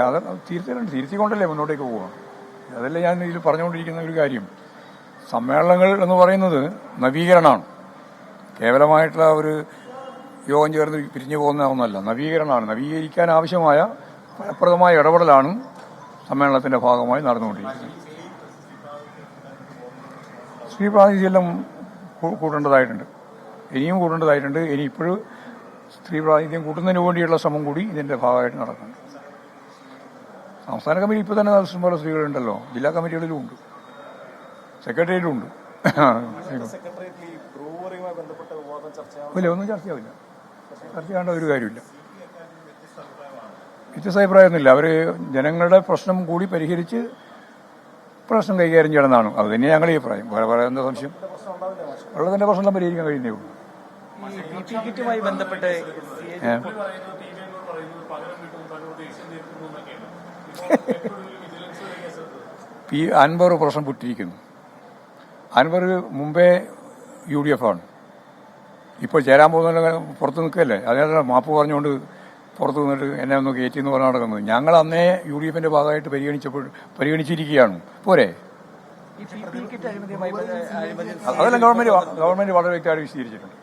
അത് തീർച്ചയായിട്ടും തിരുത്തിക്കൊണ്ടല്ലേ മുന്നോട്ടേക്ക് പോവുക. അതല്ലേ ഞാൻ ഇതിൽ പറഞ്ഞുകൊണ്ടിരിക്കുന്ന ഒരു കാര്യം. സമ്മേളനങ്ങൾ എന്ന് പറയുന്നത് നവീകരണമാണ്. കേവലമായിട്ടുള്ള ഒരു യോഗം ചേർന്ന് പിരിഞ്ഞു പോകുന്ന ഒന്നല്ല, നവീകരണമാണ്. നവീകരിക്കാൻ ആവശ്യമായ ഫലപ്രദമായ ഇടപെടലാണ് സമ്മേളനത്തിന്റെ ഭാഗമായി നടന്നുകൊണ്ടിരിക്കുന്നത്. സ്ത്രീ പ്രാതിനിധ്യം കൂട്ടേണ്ടതായിട്ടുണ്ട്, ഇനിയും കൂട്ടേണ്ടതായിട്ടുണ്ട്. ഇനി ഇപ്പോഴും സ്ത്രീ പ്രാതിനിധ്യം കൂട്ടുന്നതിന് വേണ്ടിയുള്ള ശ്രമം കൂടി ഇതിന്റെ ഭാഗമായിട്ട് നടക്കുന്നുണ്ട്. സംസ്ഥാന കമ്മിറ്റി ഇപ്പോൾ തന്നെ ഇഷ്ടംപോലെ സ്ത്രീകളുണ്ടല്ലോ, ജില്ലാ കമ്മിറ്റികളിലും ഉണ്ട്, സെക്രട്ടേറിയറ്റിലും ഉണ്ട്. ഇല്ല, ഒന്നും ചർച്ചയാവില്ല, ചർച്ച ചെയ്യേണ്ട ഒരു കാര്യമില്ല. വ്യത്യസ്ത അഭിപ്രായമൊന്നുമില്ല. അവർ ജനങ്ങളുടെ പ്രശ്നം കൂടി പരിഹരിച്ച് പ്രശ്നം കൈകാര്യം ചെയ്യണമെന്നാണ്. അത് തന്നെയാണ് ഞങ്ങളുടെ അഭിപ്രായം. വേറെ എന്താ സംശയം? വെള്ളത്തിന്റെ പ്രശ്നം പരിഹരിക്കാൻ കഴിയുന്നേ ഉള്ളൂ. ബന്ധപ്പെട്ട് 50 പ്രശ്നം വിട്ടിരിക്കുന്നു. 50 മുമ്പേ UDF ആണ്. ഇപ്പോൾ ചേരാൻ പോകുന്ന പുറത്ത് നിൽക്കല്ലേ, അതേപോലെ മാപ്പ് പറഞ്ഞുകൊണ്ട് പുറത്ത് നിന്നിട്ട് എന്നെ ഒന്ന് കയറ്റി എന്ന് പറഞ്ഞാൽ നടക്കുന്നത്. ഞങ്ങൾ അന്നേ UDFന്റെ ഭാഗമായിട്ട് പരിഗണിച്ചിരിക്കുകയാണ്. പോരെ? അതെല്ലാം ഗവൺമെന്റ് വളരെ വ്യക്തമായിട്ട് വിശദീകരിച്ചിട്ടുണ്ട്.